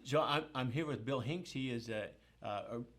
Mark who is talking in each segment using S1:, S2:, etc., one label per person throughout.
S1: So I'm here with Bill Hinks. He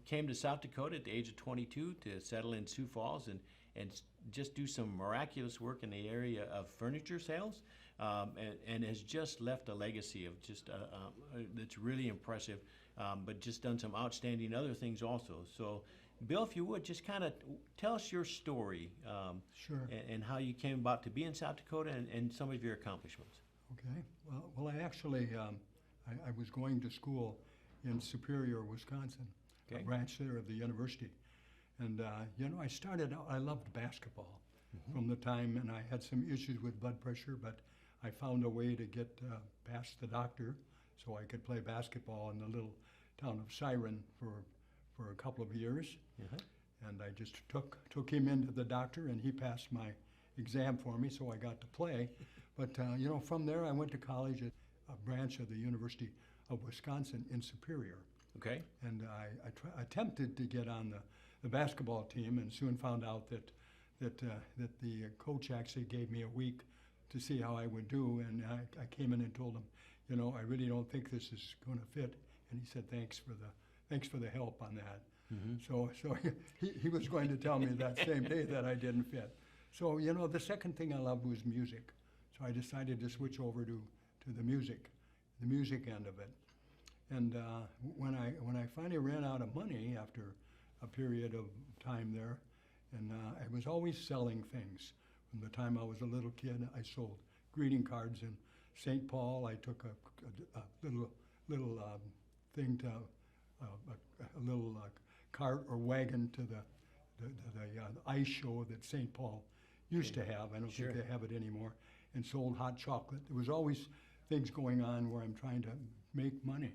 S1: came to South Dakota at the age of 22 to settle in Sioux Falls and just do some miraculous work in the area of furniture sales, and has just left a legacy of just that's really impressive, but just done some outstanding other things also. So, Bill, if you would, just kind of tell us your story,
S2: Sure.
S1: and how you came about to be in South Dakota and some of your accomplishments.
S2: Okay. Well, I actually, I was going to school in Superior, Wisconsin,
S1: Okay.
S2: a branch there of the university. And, I started out, I loved basketball from the time, and I had some issues with blood pressure, but I found a way to get past the doctor so I could play basketball in the little town of Siren for a couple of years.
S1: Uh-huh.
S2: And I just took him into the doctor, and he passed my exam for me, so I got to play. But, from there I went to college at a branch of the University of Wisconsin in Superior.
S1: Okay.
S2: And I attempted to get on the basketball team, and soon found out that the coach actually gave me a week to see how I would do. And I came in and told him, I really don't think this is going to fit. And he said, thanks for the help on that.
S1: Mm-hmm.
S2: So he was going to tell me that same day that I didn't fit. So, the second thing I loved was music. So I decided to switch over to the music end of it. And when I finally ran out of money after a period of time there, and I was always selling things. From the time I was a little kid, I sold greeting cards in St. Paul. I took a little thing to a little cart or wagon to the ice show that St. Paul used to have. I don't
S1: Sure.
S2: think they have it anymore. And sold hot chocolate. There was always things going on where I'm trying to make money.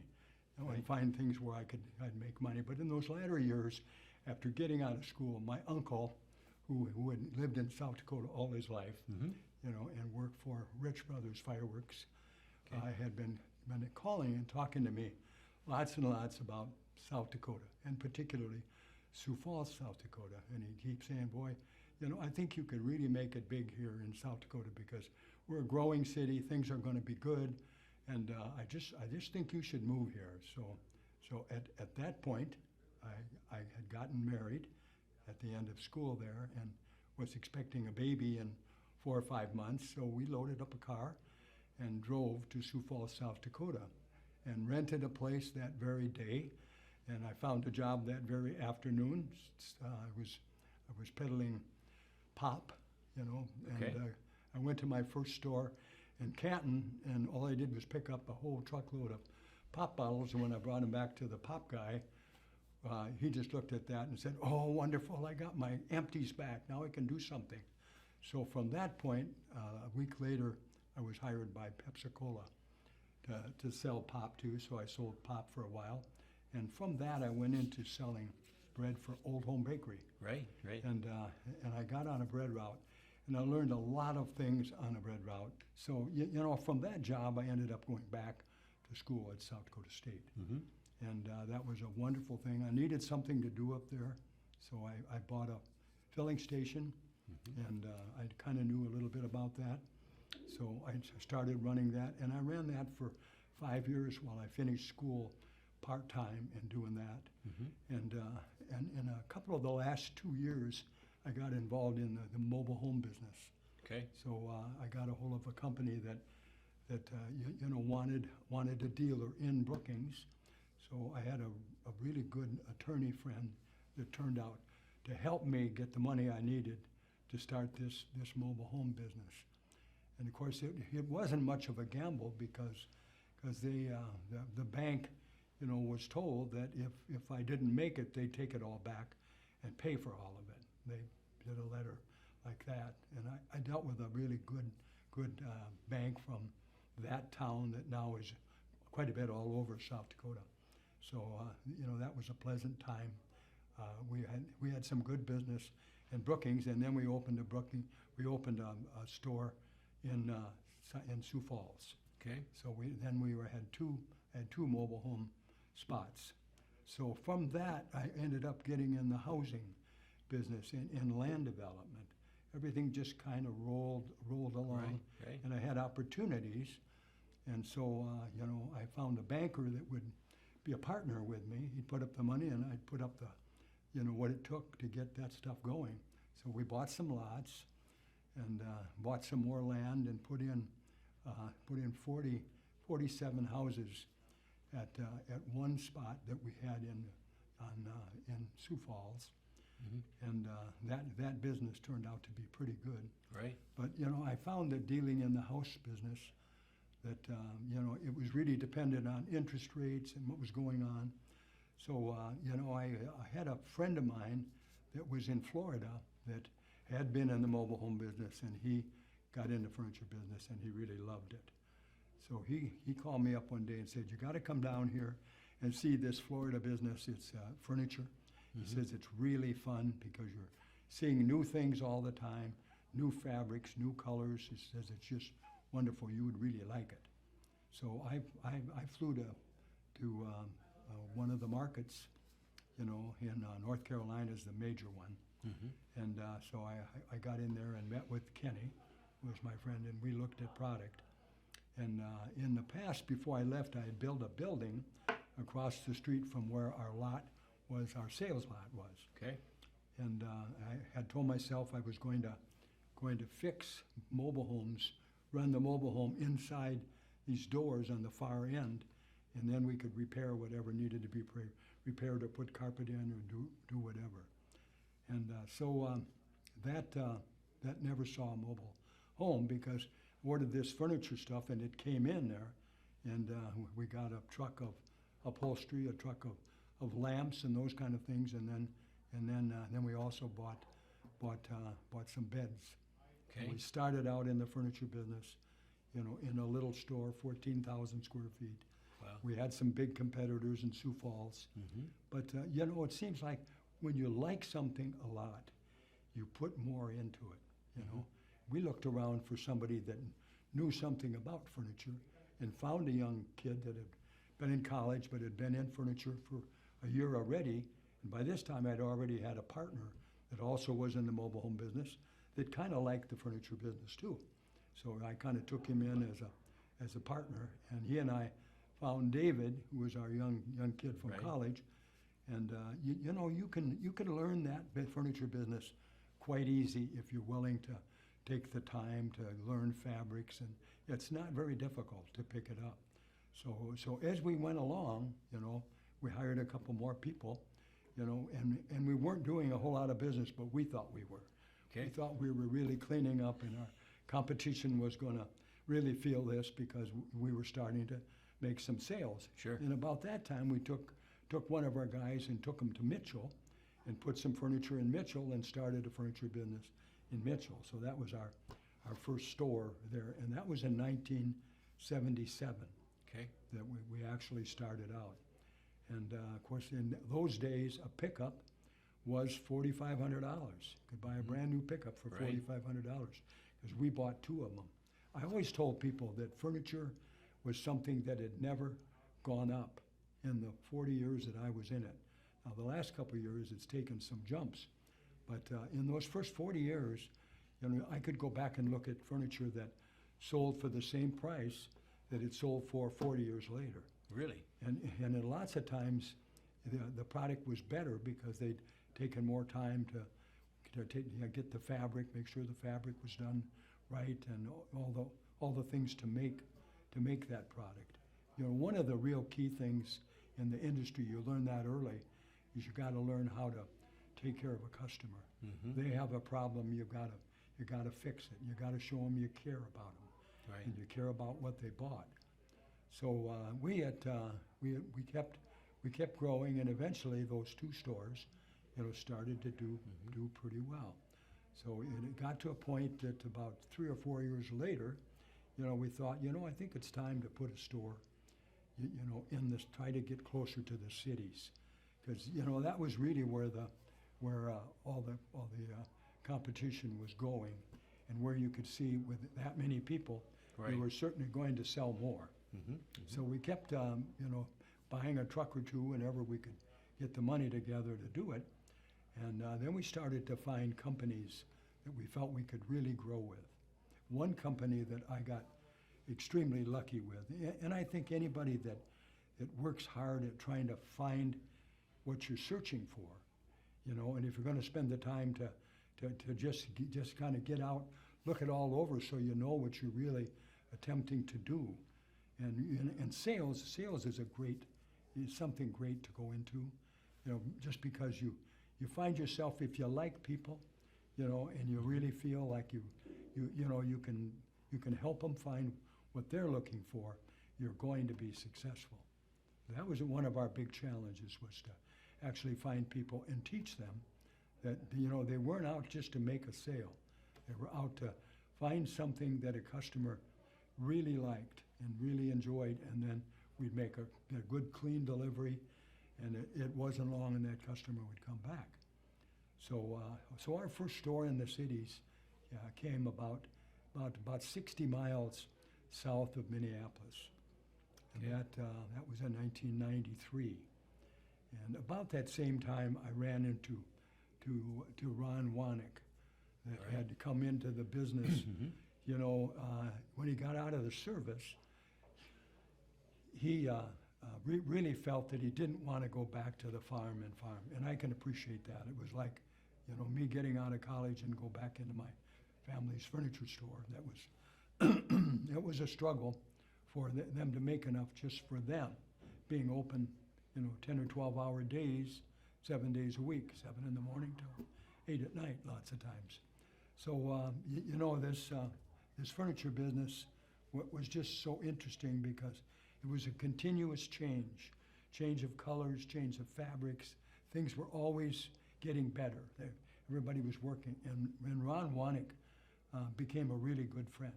S1: Right.
S2: And find things where I'd make money. But in those latter years, after getting out of school, my uncle, who had lived in South Dakota all his life,
S1: Mm-hmm.
S2: and worked for Rich Brothers Fireworks,
S1: Okay.
S2: had been calling and talking to me lots and lots about South Dakota, and particularly Sioux Falls, South Dakota. And he keeps saying, boy, I think you could really make it big here in South Dakota because we're a growing city, things are going to be good, and I just think you should move here. So at that point, I had gotten married at the end of school there and was expecting a baby in 4 or 5 months. So we loaded up a car and drove to Sioux Falls, South Dakota, and rented a place that very day. And I found a job that very afternoon. I was peddling pop, and
S1: Okay.
S2: I went to my first store in Canton, and all I did was pick up a whole truckload of pop bottles. And when I brought them back to the pop guy, he just looked at that and said, "Oh, wonderful! I got my empties back. Now I can do something." So from that point, a week later, I was hired by Pepsi-Cola to sell pop too. So I sold pop for a while, and from that I went into selling bread for Old Home Bakery.
S1: Right.
S2: And I got on a bread route, and I learned a lot of things on a bread route. So from that job, I ended up going back to school at South Dakota State,
S1: Mm-hmm.
S2: and that was a wonderful thing. I needed something to do up there, so I bought a filling station,
S1: Mm-hmm.
S2: and I kind of knew a little bit about that. So I started running that, and I ran that for 5 years while I finished school part-time and doing that.
S1: Mm-hmm.
S2: And in a couple of the last 2 years, I got involved in the mobile home business.
S1: Okay.
S2: So I got a hold of a company that wanted a dealer in Brookings. So I had a really good attorney friend that turned out to help me get the money I needed to start this mobile home business. And of course, it wasn't much of a gamble because the bank, was told that if I didn't make it, they'd take it all back and pay for all of it. They did a letter like that, and I dealt with a really good bank from that town that now is quite a bit all over South Dakota. So that was a pleasant time. We had some good business in Brookings, and then we opened a store in Sioux Falls.
S1: Okay.
S2: So we had two mobile home spots. So from that, I ended up getting in the housing business in land development. Everything just kind of rolled along,
S1: Right.
S2: and I had opportunities. And so, I found a banker that would be a partner with me. He'd put up the money and I'd put up the, what it took to get that stuff going. So we bought some lots and bought some more land and put in 47 houses at one spot that we had in Sioux Falls. And that business turned out to be pretty good.
S1: Right.
S2: But, I found that dealing in the house business, that, it was really dependent on interest rates and what was going on. So, I had a friend of mine that was in Florida that had been in the mobile home business, and he got into furniture business, and he really loved it. So he called me up one day and said, you got to come down here and see this Florida business. It's furniture. He says it's really fun because you're seeing new things all the time, new fabrics, new colors. He says it's just wonderful. You would really like it. So I flew to one of the markets, in North Carolina is the major one. And so I got in there and met with Kenny, who was my friend, and we looked at product. And in the past, before I left, I had built a building across the street from where our sales lot was.
S1: Okay.
S2: And I had told myself I was going to fix mobile homes, run the mobile home inside these doors on the far end, and then we could repair whatever needed to be repaired or put carpet in or do whatever. And so that never saw a mobile home because I ordered this furniture stuff and it came in there, and we got a truck of upholstery, a truck of lamps and those kind of things, and then we also bought some beds.
S1: Okay.
S2: We started out in the furniture business, in a little store, 14,000 square feet.
S1: Wow.
S2: We had some big competitors in Sioux Falls, but it seems like when you like something a lot, you put more into it. We looked around for somebody that knew something about furniture and found a young kid that had been in college but had been in furniture for a year already. And by this time, I'd already had a partner that also was in the mobile home business that kind of liked the furniture business too. So I kind of took him in as a partner, and he and I found David, who was our young kid from
S1: Right.
S2: college. And you can learn that furniture business quite easy if you're willing to take the time to learn fabrics, and it's not very difficult to pick it up. So as we went along, we hired a couple more people, and we weren't doing a whole lot of business, but we thought we were.
S1: Okay.
S2: We thought we were really cleaning up, and our competition was going to really feel this because we were starting to make some sales.
S1: Sure.
S2: And about that time, we took one of our guys and took him to Mitchell and put some furniture in Mitchell and started a furniture business in Mitchell. So that was our first store there, and that was in 1977
S1: Okay.
S2: that we actually started out. And of course, in those days, a pickup was $4,500. You could buy a brand new pickup for
S1: Right.
S2: $4,500 because we bought two of them. I always told people that furniture was something that had never gone up in the 40 years that I was in it. Now, the last couple of years, it's taken some jumps. But in those first 40 years, I could go back and look at furniture that sold for the same price that it sold for 40 years later.
S1: Really?
S2: And lots of times, the product was better because they'd taken more time to get the fabric, make sure the fabric was done right, and all the things to make that product. One of the real key things in the industry, you learn that early, is you got to learn how to take care of a customer. They have a problem, you got to fix it. You got to show them you care about them,
S1: Right.
S2: and you care about what they bought. So we kept growing, and eventually those two stores, started to do pretty well. So it got to a point that about 3 or 4 years later, we thought, I think it's time to put a store, in this, try to get closer to the cities, because that was really where all the competition was going, and where you could see with that many people,
S1: Right.
S2: we were certainly going to sell more. So we kept, buying a truck or two whenever we could get the money together to do it. And then we started to find companies that we felt we could really grow with. One company that I got extremely lucky with, and I think anybody that that works hard at trying to find what you're searching for, you know, and if you're gonna spend the time to just kind of get out, look it all over so you know what you're really attempting to do. And sales is something great to go into, you know, just because you find yourself, if you like people, you know, and you really feel like you can help them find what they're looking for, you're going to be successful. That was one of our big challenges, was to actually find people and teach them that, you know, they weren't out just to make a sale. They were out to find something that a customer really liked and really enjoyed, and then we'd make a good, clean delivery, and it wasn't long and that customer would come back. So our first store in the cities came about 60 miles south of Minneapolis. And that was in 1993. And about that same time, I ran into Ron Wanek, that had come into the business. You know, when he got out of the service, he really felt that he didn't want to go back to the farm, and I can appreciate that. It was like, you know, me getting out of college and go back into my family's furniture store. That was it was a struggle for them to make enough just for them, being open, you know, 10 or 12-hour days, 7 days a week, 7 in the morning till 8 at night, lots of times. So you know, this furniture business was just so interesting because it was a continuous change of colors, change of fabrics. Things were always getting better. Everybody was working, and Ron Wanek became a really good friend.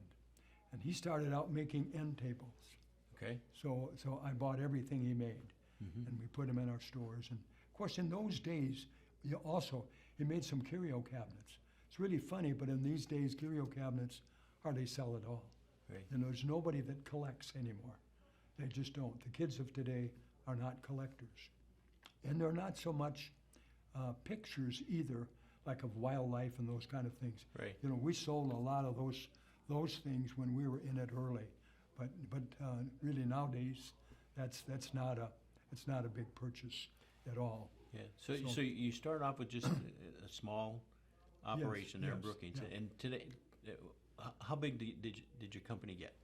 S2: And he started out making end tables.
S1: Okay.
S2: So I bought everything he made, and we put them in our stores. And of course, in those days, he made some curio cabinets. It's really funny, but in these days, curio cabinets hardly sell at all.
S1: Right.
S2: And there's nobody that collects anymore. They just don't. The kids of today are not collectors. And they're not so much pictures either, like of wildlife and those kind of things.
S1: Right.
S2: You know, we sold a lot of those things when we were in it early, but really nowadays, that's not a big purchase at all.
S1: Yeah. So you start off with just a small operation there in Brookings, and today, how big did your company get?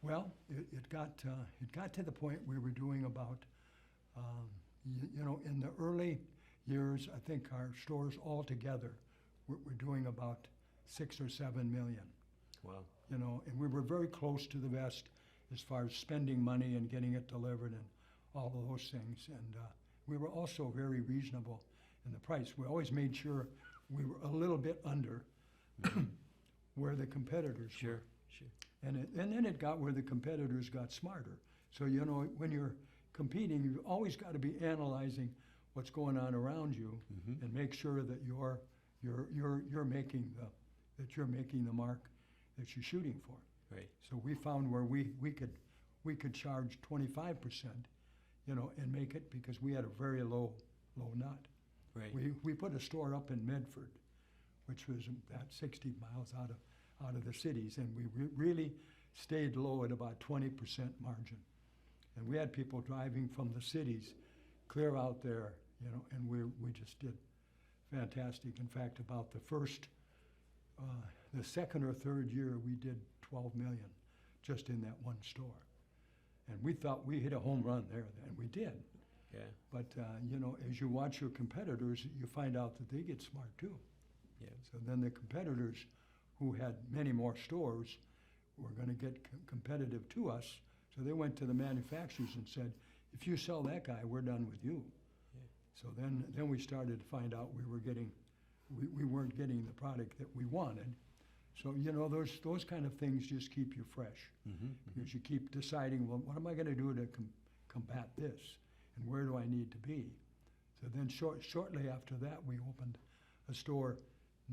S2: Well, it got to the point we were doing about, you know, in the early years, I think our stores altogether were doing about 6 or 7 million.
S1: Wow.
S2: You know, and we were very close to the best as far as spending money and getting it delivered and all of those things. And we were also very reasonable in the price. We always made sure we were a little bit under where the competitors were.
S1: Sure.
S2: And then it got where the competitors got smarter. So, you know, when you're competing, you've always got to be analyzing what's going on around you and make sure that you're making the mark that you're shooting for.
S1: Right.
S2: So we found where we could charge 25%, you know, and make it, because we had a very low nut.
S1: Right.
S2: We put a store up in Medford, which was about 60 miles out of the cities, and we really stayed low at about 20% margin. And we had people driving from the cities clear out there, you know, and we just did fantastic. In fact, about the second or third year, we did 12 million just in that one store. And we thought we hit a home run there, and we did.
S1: Yeah.
S2: But, you know, as you watch your competitors, you find out that they get smart too.
S1: Yeah.
S2: So then the competitors who had many more stores were going to get competitive to us. So they went to the manufacturers and said, if you sell that guy, we're done with you. Yeah. So then we started to find out we weren't getting the product that we wanted. So, you know, those kind of things just keep you fresh. Because you keep deciding, well, what am I going to do to combat this? And where do I need to be? So then shortly after that, we opened a store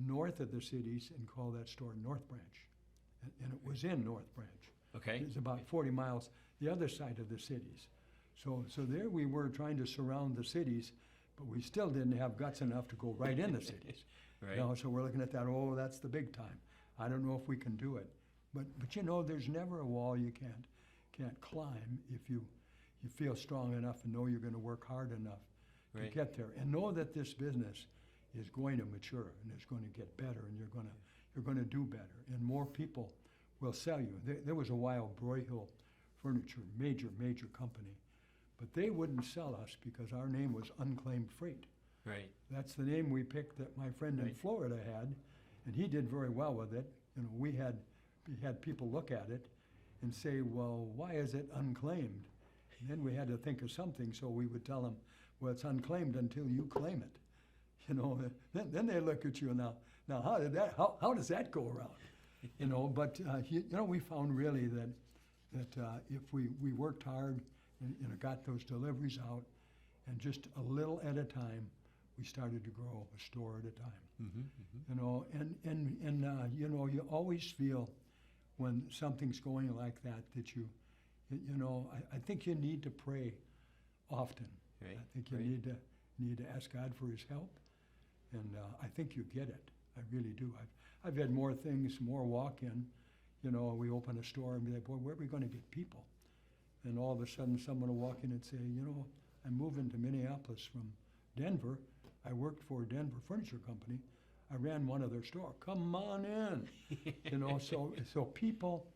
S2: north of the cities and called that store North Branch. And it was in North Branch.
S1: Okay.
S2: It's about 40 miles the other side of the cities. So there we were trying to surround the cities, but we still didn't have guts enough to go right in the cities.
S1: Right.
S2: You know, so we're looking at that, that's the big time. I don't know if we can do it. But you know, there's never a wall you can't climb if you you feel strong enough and know you're going to work hard enough
S1: Right.
S2: to get there, and know that this business is going to mature and it's going to get better, and you're going to do better, and more people will sell you. There was a while Broyhill Furniture, major company, but they wouldn't sell us because our name was unclaimed freight.
S1: Right.
S2: That's the name we picked that my friend in
S1: Right.
S2: Florida had, and he did very well with it. You know, we had people look at it and say, well, why is it unclaimed? And then we had to think of something, so we would tell them, well, it's unclaimed until you claim it. You know, then they look at you now how does that go around? You know, but you know, we found really that if we worked hard and, you know, got those deliveries out, and just a little at a time, we started to grow a store at a time. You know, and you know, you always feel when something's going like that you know, I think you need to pray often.
S1: Right.
S2: I think you
S1: Right.
S2: need to ask God for His help, and I think you get it. I really do. I've had more things, more walk-in. You know, we open a store and be like, boy, where are we going to get people? And all of a sudden, someone will walk in and say, you know, I'm moving to Minneapolis from Denver. I worked for a Denver furniture company. I ran one of their stores. Come on in. You know, so people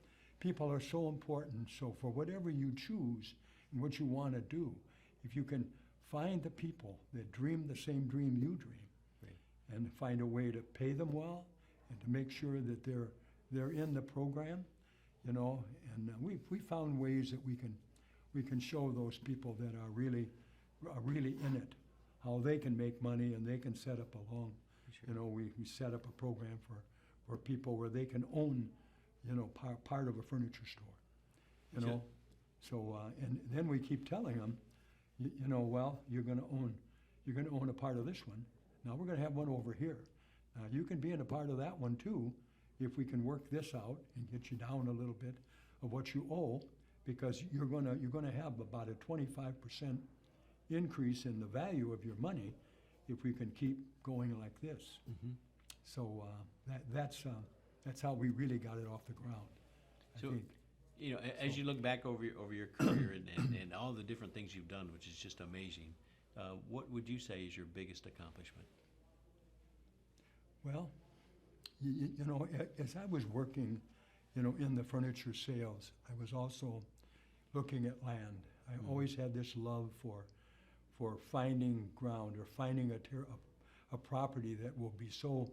S2: are so important. So for whatever you choose and what you want to do, if you can find the people that dream the same dream you dream,
S1: Right.
S2: and find a way to pay them well and to make sure that they're in the program, you know, and we found ways that we can show those people that are really in it, how they can make money and they can set up a loan.
S1: Sure.
S2: You know, we set up a program for people where they can own, you know, part of a furniture store, you
S1: Sure.
S2: know. So and then we keep telling them, you know, well, you're going to own a part of this one. Now we're going to have one over here. Now you can be in a part of that one too, if we can work this out and get you down a little bit of what you owe, because you're going to have about a 25% increase in the value of your money if we can keep going like this. So that's how we really got it off the ground, I
S1: So,
S2: think.
S1: you know, as you look back over your career and all the different things you've done, which is just amazing, what would you say is your biggest accomplishment?
S2: Well, you know, as I was working, you know, in the furniture sales, I was also looking at land. I always had this love for finding ground or finding a property that will be so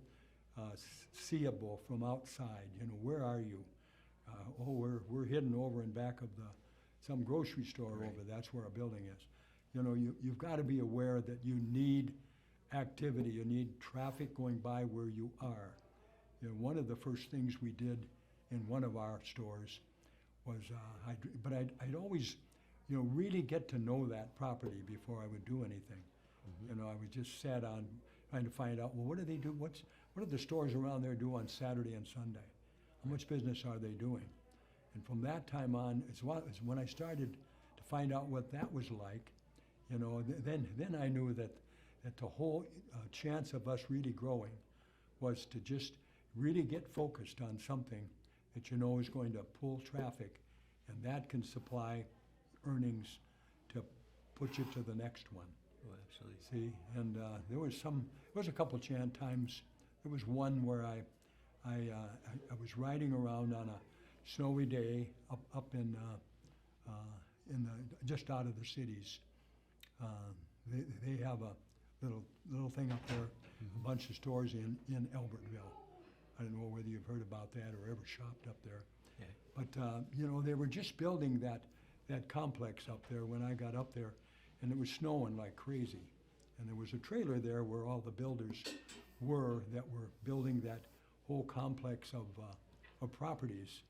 S2: seeable from outside. You know, where are you? We're hidden over in back of some grocery store
S1: Right.
S2: over. That's where our building is. You know, you've got to be aware that you need activity. You need traffic going by where you are. You know, one of the first things we did in one of our stores was, I'd always, you know, really get to know that property before I would do anything. You know, I would just sat on trying to find out, well, what do they do? What do the stores around there do on Saturday and Sunday? How much business are they doing? And from that time on, it's when I started to find out what that was like. You know, then I knew that the whole chance of us really growing was to just really get focused on something that you know is going to pull traffic, and that can supply earnings to put you to the next one.
S1: Oh, absolutely.
S2: See, and there was a couple times. There was one where I was riding around on a snowy day up in just out of the cities. They have a little thing up there, a bunch of stores in Albertville. I don't know whether you've heard about that or ever shopped up there.
S1: Yeah.
S2: But you know, they were just building that complex up there when I got up there, and it was snowing like crazy. And there was a trailer there where all the builders that were building that whole complex of properties.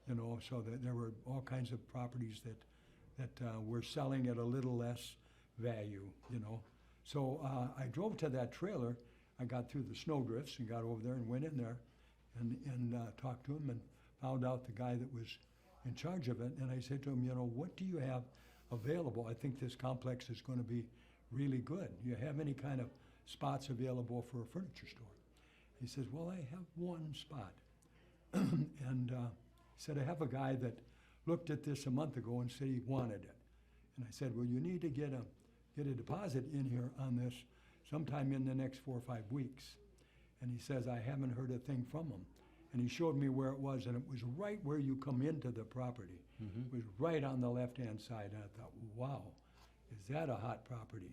S2: You know, so that there were all kinds of properties that were selling at a little less value. You know, so I drove to that trailer. I got through the snowdrifts and got over there and went in there and talked to him and found out the guy that was in charge of it. And I said to him, you know, what do you have available? I think this complex is going to be really good. Do you have any kind of spots available for a furniture store? He says, well, I have one spot. And he said, I have a guy that looked at this a month ago and said he wanted it. And I said, well, you need to get a deposit in here on this sometime in the next 4 or 5 weeks. And he says, I haven't heard a thing from him. And he showed me where it was, and it was right where you come into the property. It was right on the left-hand side. And I thought, wow, is that a hot property?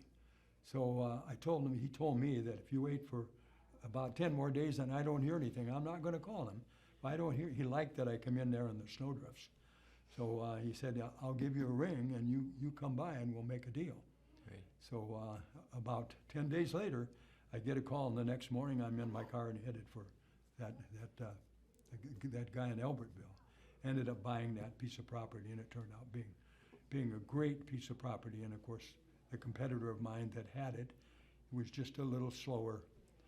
S2: So I told him, he told me that if you wait for about 10 more days and I don't hear anything, I'm not going to call him. If I don't hear, he liked that I come in there in the snowdrifts. So he said, I'll give you a ring and you come by and we'll make a deal.
S1: Right.
S2: So about 10 days later, I get a call, and the next morning I'm in my car and headed for that guy in Albertville. Ended up buying that piece of property, and it turned out being a great piece of property. And of course, the competitor of mine that had it was just a little slower.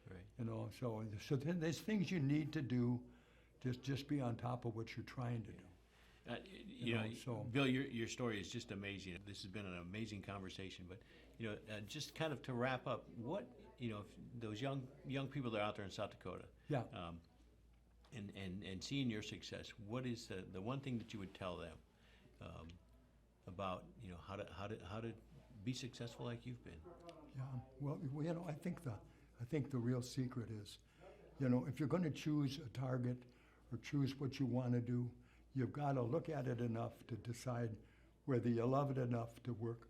S1: Right.
S2: You know, so then there's things you need to do. Just be on top of what you're trying to do.
S1: You know,
S2: so
S1: Bill, your story is just amazing. This has been an amazing conversation. But you know, just kind of to wrap up, what if those young people that are out there in South Dakota,
S2: yeah.
S1: And seeing your success, what is the one thing that you would tell them about how to be successful like you've been?
S2: Yeah. Well, I think the real secret is, if you're going to choose a target or choose what you want to do, you've got to look at it enough to decide whether you love it enough to work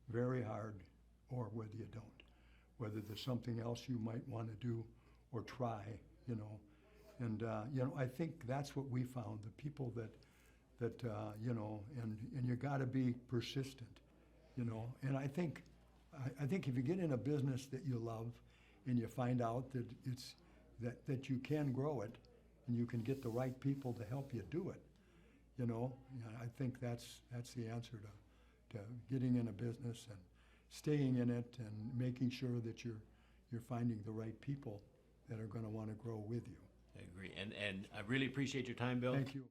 S2: very hard or whether you don't. Whether there's something else you might want to do or try, And, I think that's what we found, the people that and you got to be persistent, And I think if you get in a business that you love and you find out that that you can grow it and you can get the right people to help you do it, I think that's the answer to getting in a business and staying in it and making sure that you're finding the right people that are going to want to grow with you.
S1: I agree, and I really appreciate your time, Bill.
S2: Thank you.